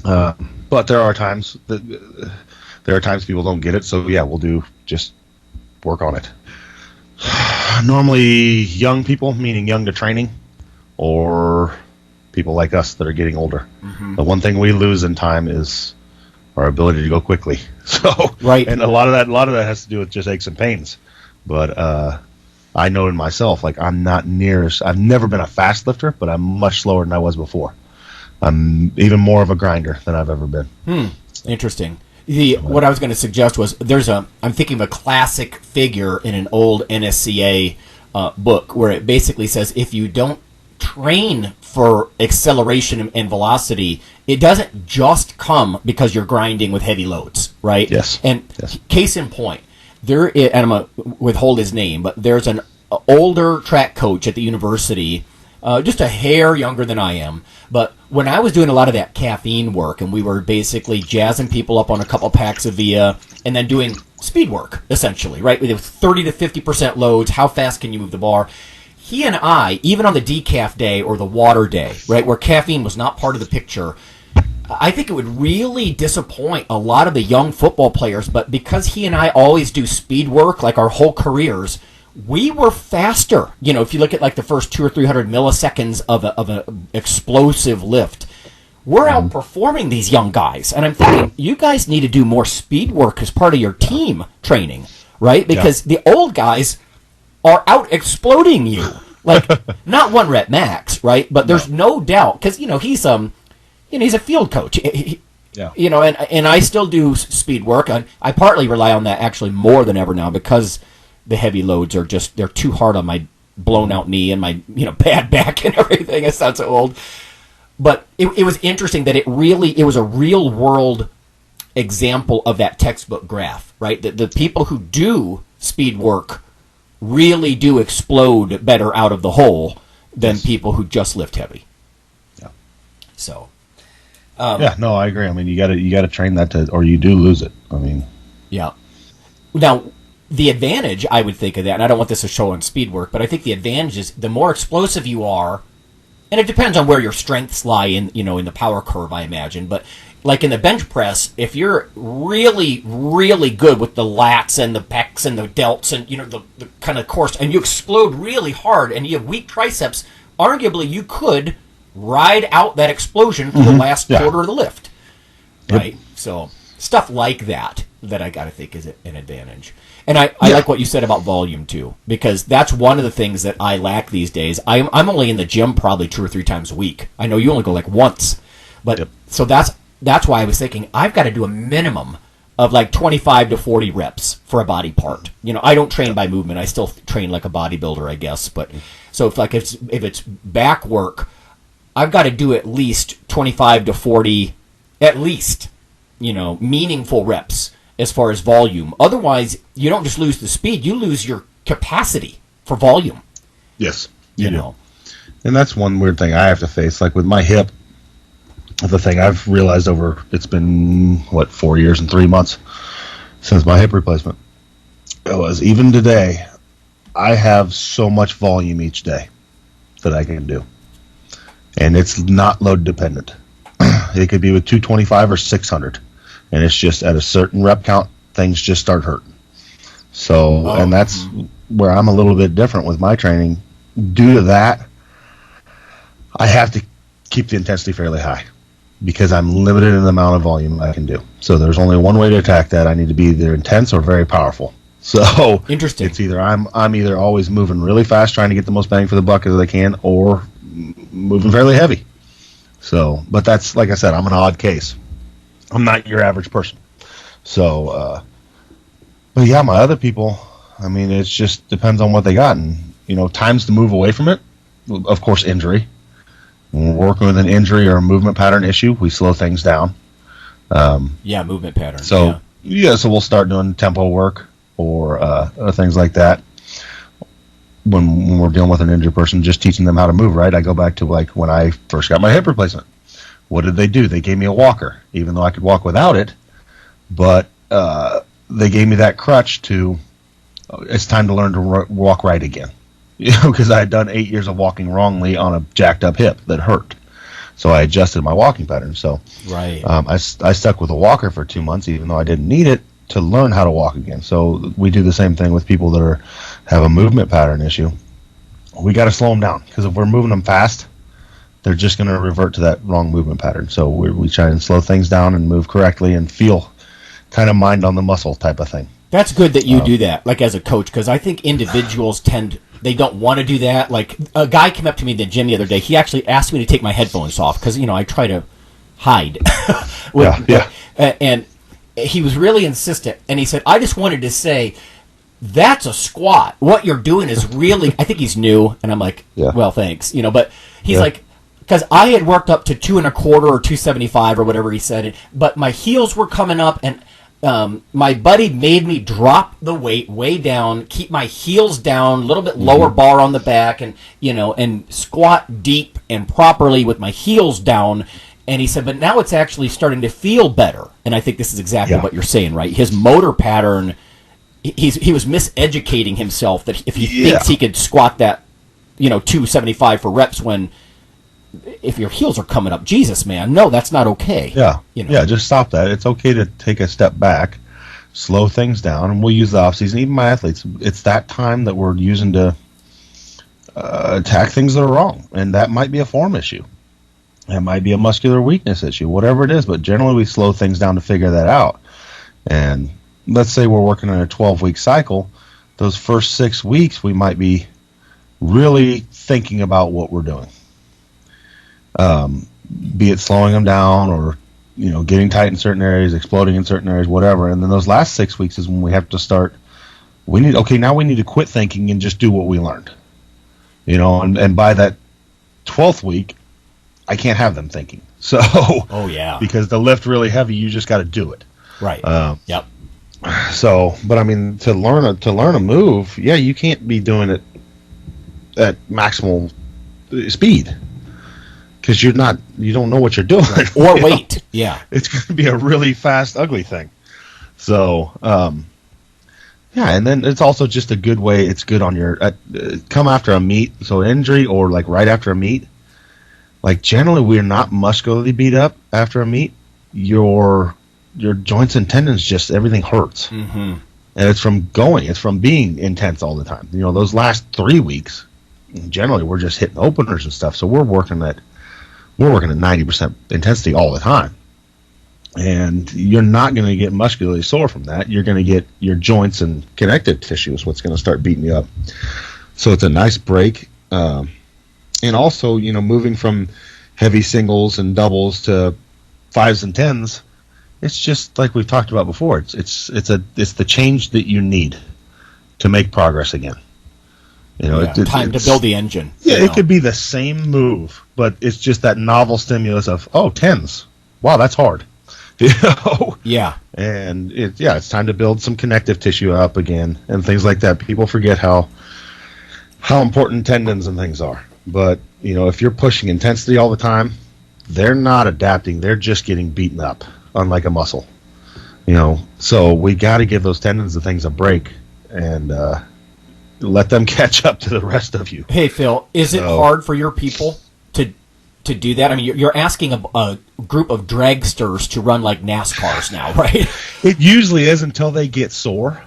But there are times people don't get it. So yeah, we'll do just work on it. Normally, young people, meaning young to training, or people like us that are getting older. The one thing we lose in time is our ability to go quickly. So, right. And a lot of that has to do with just aches and pains. But I know in myself, like I've never been a fast lifter, but I'm much slower than I was before. I'm even more of a grinder than I've ever been. Interesting. What I was going to suggest was I'm thinking of a classic figure in an old NSCA book where it basically says if you don't train for acceleration and velocity, it doesn't just come because you're grinding with heavy loads, right? Yes. And case in point, and I'm going to withhold his name, but there's an older track coach at the university, just a hair younger than I am, but when I was doing a lot of that caffeine work and we were basically jazzing people up on a couple packs of Via and then doing speed work, essentially, right? With 30 to 50% loads, how fast can you move the bar? he and I, even on the decaf day or the water day, right, where caffeine was not part of the picture, I think it would really disappoint a lot of the young football players. But because he and I always do speed work, like our whole careers, we were faster. You know, if you look at like the first 200 or 300 milliseconds of an explosive lift, we're outperforming these young guys. And I'm thinking, you guys need to do more speed work as part of your team training, right? Because the old guys are out exploding you. Like, not 1 rep max, right? But there's no doubt, because, he's he's a field coach. And I still do speed work. I partly rely on that actually more than ever now because the heavy loads are they're too hard on my blown out knee and my, bad back and everything. I sound so old. But it was interesting that it was a real world example of that textbook graph, right? The people who do speed work really do explode better out of the hole than people who just lift heavy. Yeah. So. I agree. I mean, you got to train that or you do lose it. I mean. Yeah. Now, the advantage, I would think of that, and I don't want this to show on speed work, but I think the advantage is the more explosive you are, and it depends on where your strengths lie in the power curve, I imagine. But like in the bench press, if you're really, really good with the lats and the pecs and the delts and the kind of course, and you explode really hard, and you have weak triceps, arguably you could ride out that explosion for the last quarter of the lift, right? So stuff like that I got to think is an advantage. And I like what you said about volume, too, because that's one of the things that I lack these days. I'm only in the gym probably 2 or 3 times a week. I know you only go like once. But so that's why I was thinking I've got to do a minimum of like 25 to 40 reps for a body part. I don't train by movement. I still train like a bodybuilder, I guess. But so if it's back work, I've got to do at least 25 to 40, at least, meaningful reps as far as volume. Otherwise, you don't just lose the speed, you lose your capacity for volume. Yes, you do. And that's one weird thing I have to face. Like with my hip, the thing I've realized it's been, 4 years and 3 months since my hip replacement. It was, even today, I have so much volume each day that I can do. And it's not load dependent. It could be with 225 or 600. And it's just at a certain rep count, things just start hurting. So, and that's where I'm a little bit different with my training. Due to that, I have to keep the intensity fairly high because I'm limited in the amount of volume I can do. So there's only one way to attack that. I need to be either intense or very powerful. So interesting. It's either I'm either always moving really fast, trying to get the most bang for the buck as I can, or moving fairly heavy. So, but that's, like I said, I'm an odd case. I'm not your average person. So, but yeah, my other people, I mean, it just depends on what they got. And, times to move away from it, of course, injury. When we're working with an injury or a movement pattern issue, we slow things down. Movement pattern. So, so we'll start doing tempo work or things like that. When we're dealing with an injured person, just teaching them how to move, right? I go back to like when I first got my hip replacement. What did they do? They gave me a walker, even though I could walk without it. But they gave me that crutch it's time to learn to walk right again. Because I had done 8 years of walking wrongly on a jacked up hip that hurt. So I adjusted my walking pattern. So right. I stuck with a walker for 2 months, even though I didn't need it, to learn how to walk again. So we do the same thing with people that have a movement pattern issue. We got to slow them down, because if we're moving them fast, they're just going to revert to that wrong movement pattern. So we try and slow things down and move correctly and feel kind of mind on the muscle type of thing. That's good that you do that, like as a coach, because I think individuals they don't want to do that. Like a guy came up to me in the gym the other day. He actually asked me to take my headphones off because, I try to hide. And he was really insistent. And he said, I just wanted to say, that's a squat. What you're doing is really, I think he's new. And I'm like, well, thanks. But he's like, because I had worked up to 2.25 or 275 or whatever he said, but my heels were coming up, and my buddy made me drop the weight way down, keep my heels down, a little bit lower bar on the back, and and squat deep and properly with my heels down. And he said, but now it's actually starting to feel better. And I think this is exactly what you're saying, right? His motor pattern, he was miseducating himself that if he thinks he could squat that 275 for reps when if your heels are coming up, Jesus, man, no, that's not okay. Yeah, yeah, just stop that. It's okay to take a step back, slow things down, and we'll use the off season. Even my athletes, it's that time that we're using to attack things that are wrong, and that might be a form issue. That might be a muscular weakness issue, whatever it is. But generally, we slow things down to figure that out. And let's say we're working on a 12-week cycle. Those first 6 weeks, we might be really thinking about what we're doing. Be it slowing them down or, getting tight in certain areas, exploding in certain areas, whatever. And then those last 6 weeks is when we have to start. Now we need to quit thinking and just do what we learned. And by that 12th week, I can't have them thinking. So, because the lift really heavy, you just got to do it. Right. Yep. So, but I mean, to learn a move, you can't be doing it at maximal speed because you don't know what you're doing. Or weight. Yeah. It's going to be a really fast, ugly thing. So, and then it's also just a good way. It's good on your come after a meet, so injury or like right after a meet. Like generally, we're not muscularly beat up after a meet. Your joints and tendons, just everything hurts, and it's from being intense all the time. Those last 3 weeks, generally we're just hitting openers and stuff. So we're working at 90% intensity all the time. And you're not going to get muscularly sore from that. You're going to get your joints and connective tissue is what's going to start beating you up. So it's a nice break. And also, moving from heavy singles and doubles to 5s and 10s, it's just like we've talked about before. It's the change that you need to make progress again. Time to build the engine. Yeah, it could be the same move, but it's just that novel stimulus of 10s. Wow, that's hard. Yeah. And it's time to build some connective tissue up again and things like that. People forget how important tendons and things are. But, if you're pushing intensity all the time, they're not adapting. They're just getting beaten up, unlike a muscle. So we got to give those tendons and things a break and let them catch up to the rest of you. Hey, Phil, is it hard for your people to do that? I mean, you're asking a group of dragsters to run like NASCARs now, right? It usually is until they get sore.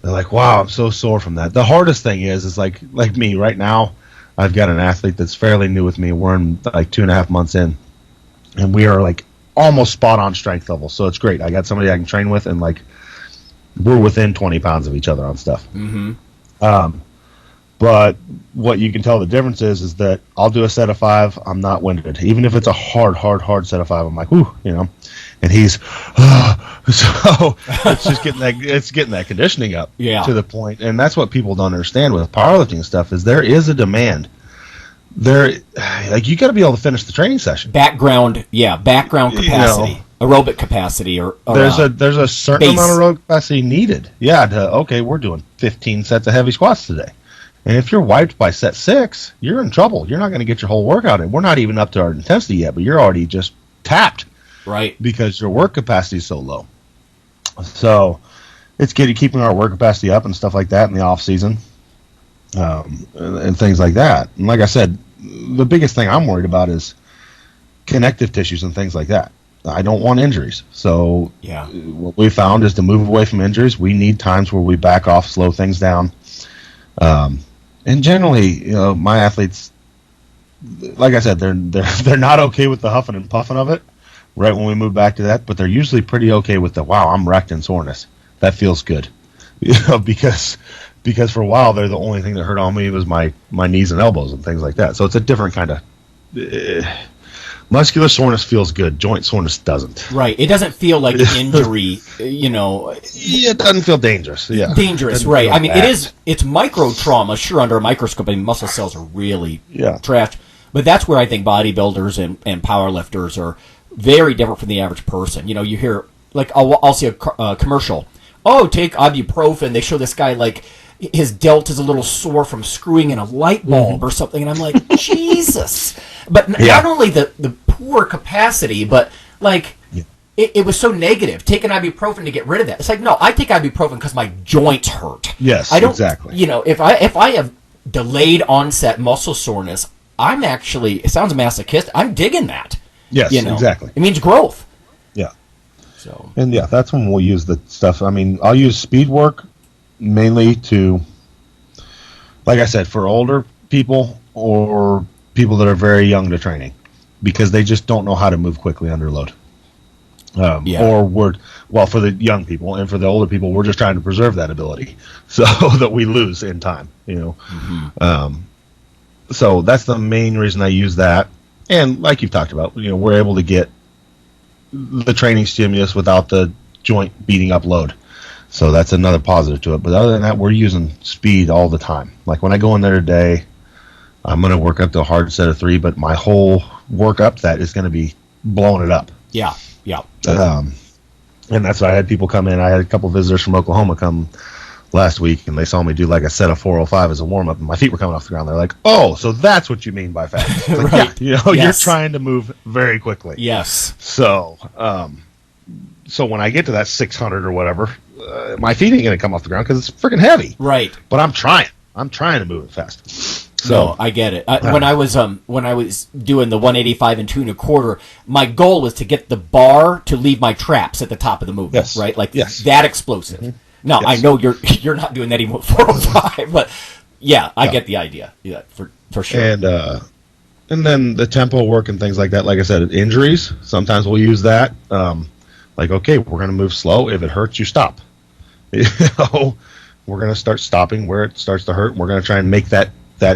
They're like, wow, I'm so sore from that. The hardest thing is like me right now, I've got an athlete that's fairly new with me. We're in like 2.5 months in, and we are like almost spot on strength level. So it's great. I got somebody I can train with, and like we're within 20 pounds of each other on stuff. But what you can tell the difference is that I'll do a set of 5. I'm not winded. Even if it's a hard set of 5, I'm like, whoo, and he's, so it's just getting that conditioning up to the point. And that's what people don't understand with powerlifting stuff is there is a demand. You got to be able to finish the training session. Background capacity, aerobic capacity, or there's a certain amount of aerobic capacity needed. Yeah, we're doing 15 sets of heavy squats today. And if you're wiped by set 6, you're in trouble. You're not going to get your whole workout in. We're not even up to our intensity yet, but you're already just tapped. Right. Because your work capacity is so low. So it's keeping our work capacity up and stuff like that in the off season, and things like that. And like I said, the biggest thing I'm worried about is connective tissues and things like that. I don't want injuries. So what we found is to move away from injuries, we need times where we back off, slow things down. And generally, my athletes, like I said, they're not okay with the huffing and puffing of it right when we move back to that, but they're usually pretty okay with the, wow, I'm wrecked in soreness. That feels good. Because for a while there, the only thing that hurt on me was my knees and elbows and things like that. So it's a different kind of muscular soreness feels good. Joint soreness doesn't. Right. It doesn't feel like injury, It doesn't feel dangerous. Yeah. Dangerous, right. I mean, it's micro trauma, sure, under a microscope. I mean, muscle cells are really trashed. But that's where I think bodybuilders and powerlifters are very different from the average person. You hear, like, I'll see a commercial. Oh, take ibuprofen. They show this guy, like, his delt is a little sore from screwing in a light bulb or something, and I'm like, Jesus. But not only the poor capacity, but like it was so negative. Take an ibuprofen to get rid of that. It's like, no, I take ibuprofen because my joints hurt. Yes, I don't, exactly. If I have delayed onset muscle soreness, I'm actually, it sounds masochistic, I'm digging that. Yes, exactly. It means growth. Yeah. So. And yeah, that's when we'll use the stuff. I mean, I'll use speed work mainly to, like I said, for older people or people that are very young to training, because they just don't know how to move quickly under load. Or for the young people and for the older people, we're just trying to preserve that ability so that we lose in time, So that's the main reason I use that. And like you've talked about, we're able to get the training stimulus without the joint beating up load. So that's another positive to it. But other than that, we're using speed all the time. Like when I go in there today, I'm going to work up to a hard set of 3, but my whole work up that is going to be blowing it up. Yeah. And that's why I had people come in. I had a couple visitors from Oklahoma come last week, and they saw me do like a set of 405 as a warm-up, and my feet were coming off the ground. They're like, oh, so that's what you mean by fast. Like, right. Yeah, you're trying to move very quickly. Yes. So when I get to that 600 or whatever, my feet ain't going to come off the ground because it's freaking heavy. Right. But I'm trying to move it fast. So no, I get it. When I was doing the 185 and 2 1/4, my goal was to get the bar to leave my traps at the top of the movement. Yes. Right, like yes. that explosive. Mm-hmm. Now yes. I know you're not doing that anymore with 405, but yeah, I get the idea. Yeah, for sure. And then the tempo work and things like that. Like I said, injuries. Sometimes we'll use that. Like, okay, we're going to move slow. If it hurts, you stop. We're going to start stopping where it starts to hurt. And we're going to try and make that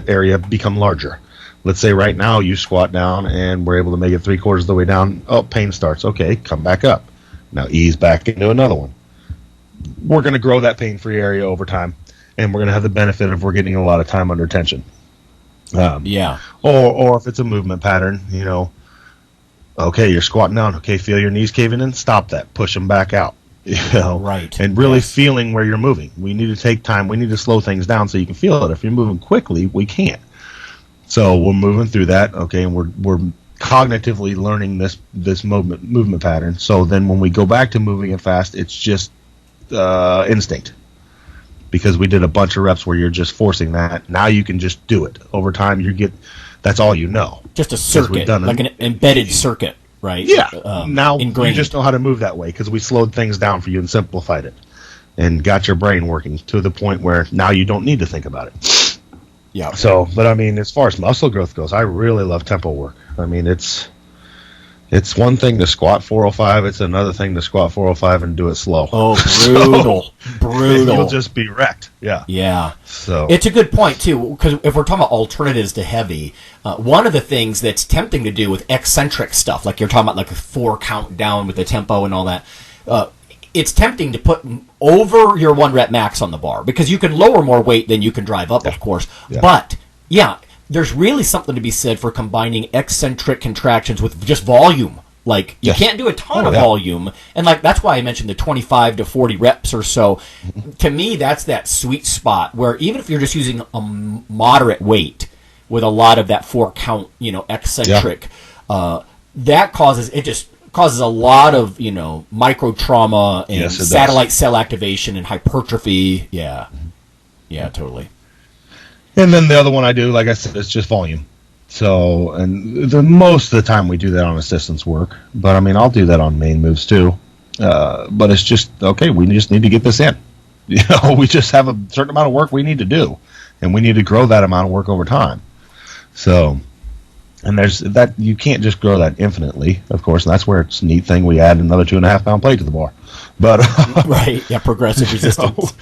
area become larger. Let's say right now you squat down and we're able to make it 3/4 of the way down. Oh, pain starts. Okay, come back up. Now ease back into another one. We're going to grow that pain-free area over time, and we're going to have the benefit of we're getting a lot of time under tension. Or if it's a movement pattern, okay, you're squatting down. Okay, feel your knees caving in. Stop that. Push them back out. Right. And really feeling where you're moving. We need to take time. We need to slow things down so you can feel it. If you're moving quickly, we can't. So we're moving through that. Okay, and we're cognitively learning this movement pattern. So then when we go back to moving it fast, it's just instinct. Because we did a bunch of reps where you're just forcing that. Now you can just do it. Over time, that's all you know. Just a circuit, like an embedded circuit. Right. Yeah. Now you just know how to move that way because we slowed things down for you and simplified it, and got your brain working to the point where now you don't need to think about it. Yeah. So, but I mean, as far as muscle growth goes, I really love tempo work. I mean, it's one thing to squat 405. It's another thing to squat 405 and do it slow. Oh, brutal. Brutal. You'll just be wrecked. Yeah. Yeah. So it's a good point, too, because if we're talking about alternatives to heavy, one of the things that's tempting to do with eccentric stuff, like you're talking about like a 4 count down with the tempo and all that, it's tempting to put over your 1 rep max on the bar because you can lower more weight than you can drive up, of course. Yeah. But, there's really something to be said for combining eccentric contractions with just volume. Like, you can't do a ton of volume. And, like, that's why I mentioned the 25 to 40 reps or so. To me, that's that sweet spot where even if you're just using a moderate weight with a lot of that 4 count, eccentric, that causes a lot of, micro trauma and satellite cell activation and hypertrophy. Yeah. Yeah, totally. And then the other one I do, like I said, it's just volume. So, and most of the time we do that on assistance work. But, I mean, I'll do that on main moves, too. But it's just, okay, we just need to get this in. We just have a certain amount of work we need to do. And we need to grow that amount of work over time. So, and there's that, you can't just grow that infinitely, of course. And that's where it's a neat thing. We add another 2.5 pound plate to the bar. But, right, yeah, progressive resistance.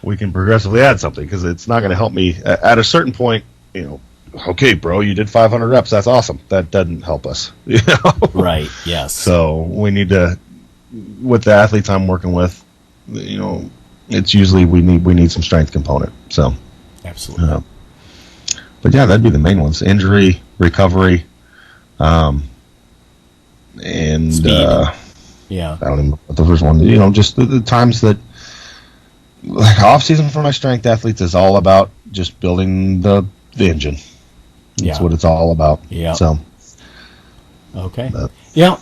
We can progressively add something because it's not going to help me at a certain point. Okay, bro, you did 500 reps. That's awesome. That doesn't help us. Right. Yes. So we need to, with the athletes I'm working with, it's usually we need some strength component. So absolutely. But yeah, that'd be the main ones: injury, recovery, and speed. I don't even know what the first one. Just the times that. Like off season for my strength athletes is all about just building the engine. That's what it's all about. Yeah. So. Okay.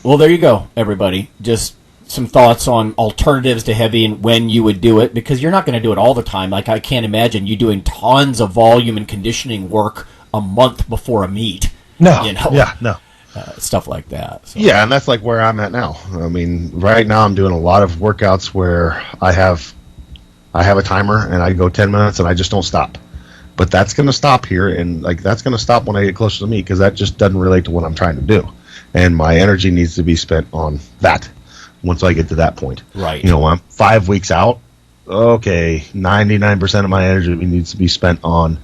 Well, there you go, everybody. Just some thoughts on alternatives to heavy and when you would do it, because you're not going to do it all the time. Like, I can't imagine you doing tons of volume and conditioning work a month before a meet. No. You know? Yeah, no. Stuff like that. So. Yeah, and that's like where I'm at now. I mean, right now I'm doing a lot of workouts where I have a timer and I go 10 minutes and I just don't stop. But that's going to stop here, and like that's going to stop when I get closer to me, because that just doesn't relate to what I'm trying to do. And my energy needs to be spent on that once I get to that point. Right. You know, I'm 5 weeks out. Okay, 99% of my energy needs to be spent on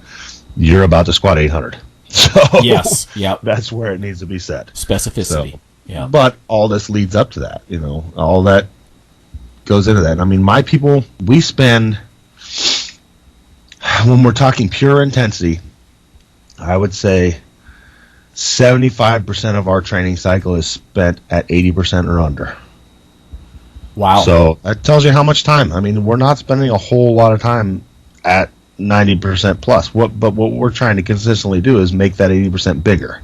you're about to squat 800. So yes, yep. That's where it needs to be set. Specificity. So, yeah. But all this leads up to that. You know, all that goes into that. I mean, my people, we spend, when we're talking pure intensity, I would say 75% of our training cycle is spent at 80% or under. Wow. So that tells you how much time. I mean, we're not spending a whole lot of time at 90% plus. But what we're trying to consistently do is make that 80% bigger.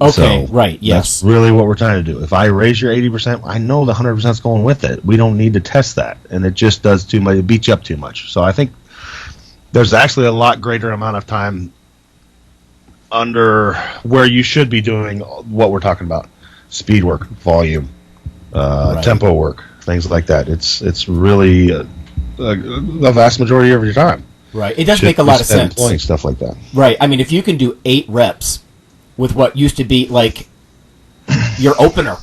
Okay, so right, yes. That's really what we're trying to do. If I raise your 80%, I know the 100% is going with it. We don't need to test that. And it just does too much. It beats you up too much. So I think there's actually a lot greater amount of time under where you should be doing what we're talking about. Speed work, volume, right. tempo work, things like that. It's really the vast majority of your time. Right. It does make a lot of sense. Employing stuff like that. Right. I mean, if you can do 8 reps with what used to be like your opener,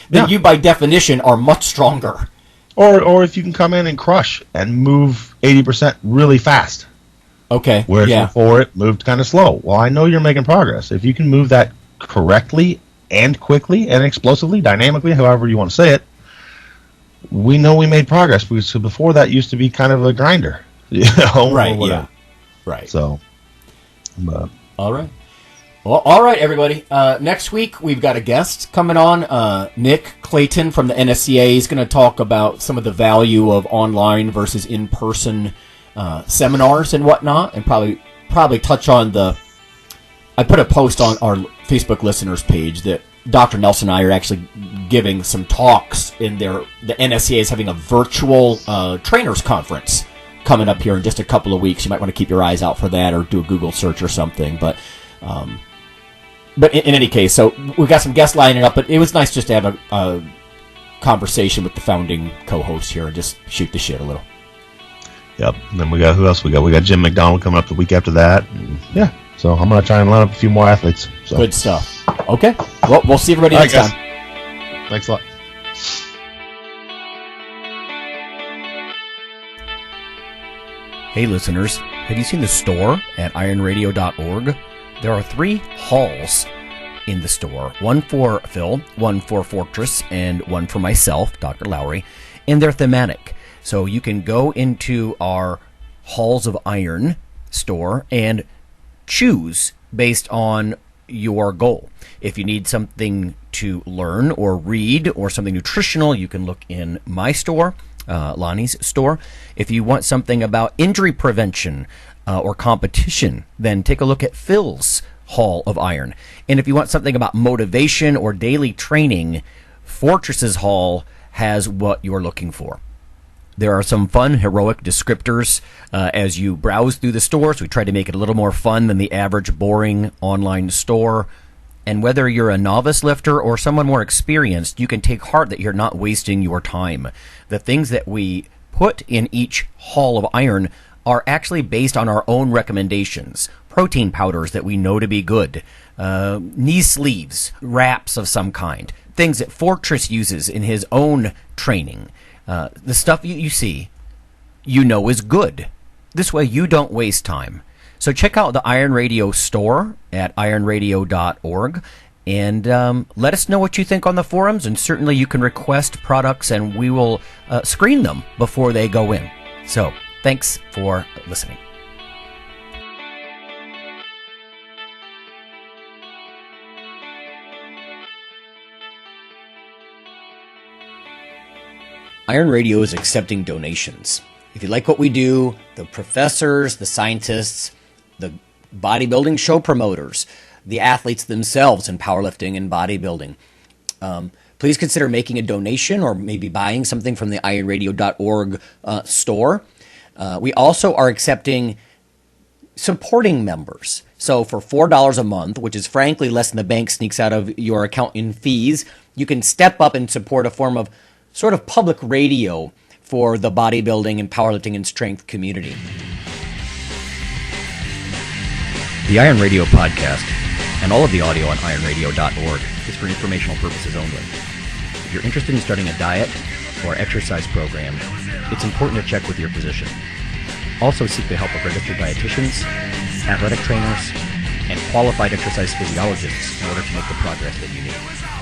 then you by definition are much stronger. Or if you can come in and crush and move 80% really fast. Okay. Whereas before it moved kind of slow. Well, I know you're making progress. If you can move that correctly and quickly and explosively, dynamically, however you want to say it, we know we made progress. Because before that used to be kind of a grinder. You know? Right, yeah. Right. So, but. All right. Well, all right, everybody. Next week, we've got a guest coming on, Nick Clayton from the NSCA. He's going to talk about some of the value of online versus in-person seminars and whatnot, and probably touch on I put a post on our Facebook listeners page that Dr. Nelson and I are actually giving some talks in the NSCA is having a virtual trainers conference coming up here in just a couple of weeks. You might want to keep your eyes out for that or do a Google search or something, but in any case, so we've got some guests lining up, but it was nice just to have a conversation with the founding co-host here and just shoot the shit a little. Yep. And then who else we got? We got Jim McDonald coming up the week after that. And yeah. So I'm going to try and line up a few more athletes. So. Good stuff. Okay. Well, we'll see everybody next time. Thanks a lot. Hey listeners, have you seen the store at IronRadio.org? There are 3 halls in the store. One for Phil, one for Fortress, and one for myself, Dr. Lowry. And they're thematic. So you can go into our Halls of Iron store and choose based on your goal. If you need something to learn or read or something nutritional, you can look in my store, Lonnie's store. If you want something about injury prevention or competition, then take a look at Phil's Hall of Iron. And if you want something about motivation or daily training, Fortress's Hall has what you're looking for. There are some fun, heroic descriptors as you browse through the stores. We try to make it a little more fun than the average boring online store. And whether you're a novice lifter or someone more experienced, you can take heart that you're not wasting your time. The things that we put in each Hall of Iron are actually based on our own recommendations. Protein powders that we know to be good, knee sleeves, wraps of some kind, things that Fortress uses in his own training. The stuff you see, you know is good. This way you don't waste time. So check out the Iron Radio store at ironradio.org and let us know what you think on the forums, and certainly you can request products and we will screen them before they go in. So thanks for listening. Iron Radio is accepting donations. If you like what we do, the professors, the scientists, the bodybuilding show promoters, the athletes themselves in powerlifting and bodybuilding, please consider making a donation or maybe buying something from the IronRadio.org store. We also are accepting supporting members. So for $4 a month, which is frankly less than the bank sneaks out of your account in fees, you can step up and support a form of sort of public radio for the bodybuilding and powerlifting and strength community. The Iron Radio podcast and all of the audio on ironradio.org is for informational purposes only. If you're interested in starting a diet or exercise program, it's important to check with your physician. Also seek the help of registered dietitians, athletic trainers, and qualified exercise physiologists in order to make the progress that you need.